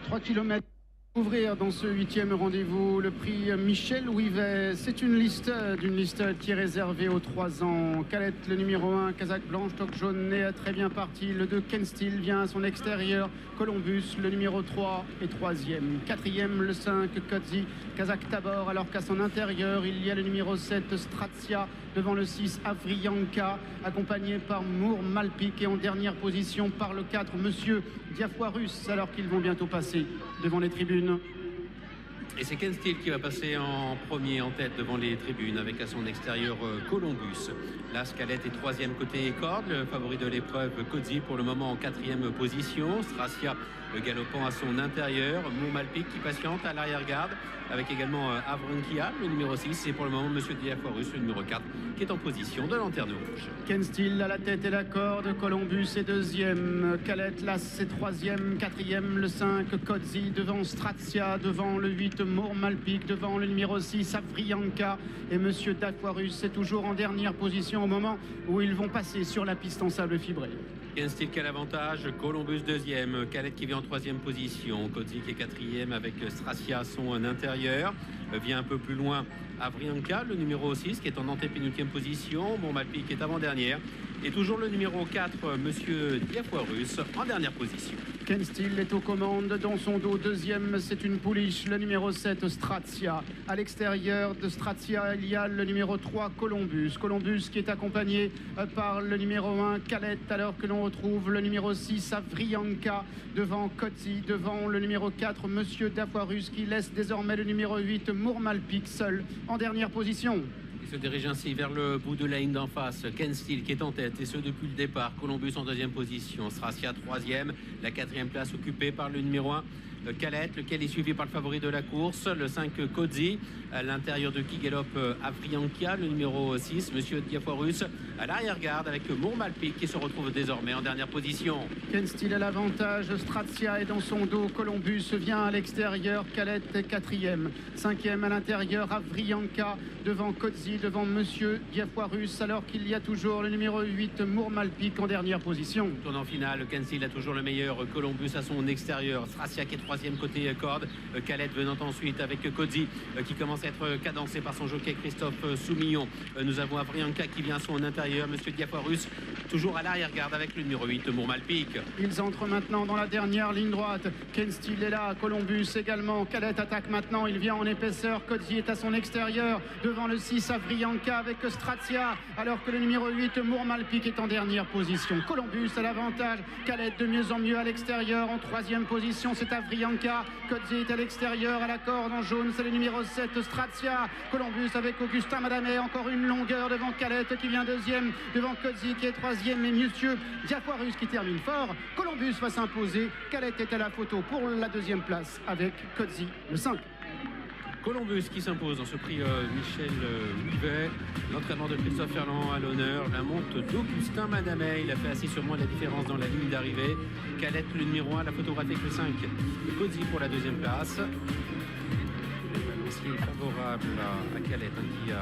3 km. Ouvrir dans ce 8e rendez-vous le prix Michel Ouivet. C'est une liste qui est réservée aux 3 ans. Calette, le numéro 1, Kazakh blanche, toque jaune, est très bien parti. Le 2, Ken Steel, vient à son extérieur. Columbus, le numéro 3, est 3e. 4e, le 5, Kodzi, Kazakh Tabor, alors qu'à son intérieur, il y a le numéro 7, Stratia, devant le 6, Avrianka, accompagné par Mour Malpic, et en dernière position par le 4, Monsieur Diafoirus, alors qu'ils vont bientôt passer devant les tribunes. Et c'est Ken Steel qui va passer en premier en tête devant les tribunes avec à son extérieur Columbus. La Scalette est 3e côté corde, le favori de l'épreuve Kodzi pour le moment en 4e position. Stracia le galopant à son intérieur, Malpic qui patiente à l'arrière-garde avec également Avrankia, le numéro 6, et pour le moment Monsieur Diafoirus, le numéro 4, qui est en position de lanterne rouge. Ken Steel à la tête et la corde, Columbus est 2e, Calette Las c'est 3e, 4e le 5, Kodzi devant Stratia, devant le 8, Mour Malpic, devant le numéro 6, Avrianka, et Monsieur Diafoirus est toujours en dernière position au moment où ils vont passer sur la piste en sable fibré. Ken Steel qui a l'avantage, Columbus 2e, Calette qui vient en 3e position, Kodzi qui est 4e avec Stracia à son intérieur, vient un peu plus loin Avrianka, le numéro 6 qui est en antépénultième position, Malpic est avant-dernière, et toujours le numéro 4, Monsieur Diafoirus, en dernière position. Ken Steel est aux commandes, dans son dos 2e, c'est une pouliche, le numéro 7, Stratia. À l'extérieur de Stratia, il y a le numéro 3, Columbus. Columbus qui est accompagné par le numéro 1, Calette, alors que l'on retrouve le numéro 6, Avrianka, devant Kodzi, devant le numéro 4, Monsieur Diafoirus, qui laisse désormais le numéro 8, Mour Malpic, seul en dernière position. Il se dirige ainsi vers le bout de la ligne d'en face. Ken Steel qui est en tête, et ce depuis le départ. Columbus en 2e position. Stracia 3e. La 4e place occupée par le numéro 1, Calette, lequel est suivi par le favori de la course, le 5, Kodzi. À l'intérieur de qui galope Avrianka, le numéro 6, Monsieur Diafoirus. À l'arrière-garde avec Mour Malpic qui se retrouve désormais en dernière position. Ken Steel a l'avantage, Stratia est dans son dos, Columbus vient à l'extérieur, Calette est 4e. 5e à l'intérieur, Avrianka, devant Kodzi, devant Monsieur Diafoirus, alors qu'il y a toujours le numéro 8, Mour Malpic en dernière position. Tournant final, Ken Steel a toujours le meilleur, Columbus à son extérieur, Stracia qui est 3e côté corde, Calette venant ensuite avec Kodzi qui commence à être cadencé par son jockey Christophe Soumillon. Nous avons Avrianka qui vient à son intérieur, Monsieur Diafoirus toujours à l'arrière-garde avec le numéro 8, Mour Malpic. Ils entrent maintenant dans la dernière ligne droite. Ken Steel est là, Columbus également. Calette attaque maintenant, il vient en épaisseur. Kodzi est à son extérieur, devant le 6, Avrianka avec Stratia, alors que le numéro 8, Mour Malpic, est en dernière position. Columbus a l'avantage, Calette de mieux en mieux à l'extérieur. En 3e position, c'est Avrianka. Kodzi est à l'extérieur, à la corde en jaune, c'est le numéro 7, Stratia. Columbus avec Augustin Madamet, encore une longueur devant Calette qui vient 2e, devant Kodzi qui est 3e, et Monsieur Diafoirus qui termine fort. Columbus va s'imposer, Calette est à la photo pour la 2e place avec Kodzi, le 5. Columbus qui s'impose dans ce prix Michel Ouivet. L'entraînement de Christophe Ferland à l'honneur. La monte d'Augustin Madamet. Il a fait assez sûrement la différence dans la ligne d'arrivée. Calette le numéro 1, la photographie avec le 5. Kodzi pour la 2e place. Le balancier favorable à Calette qui a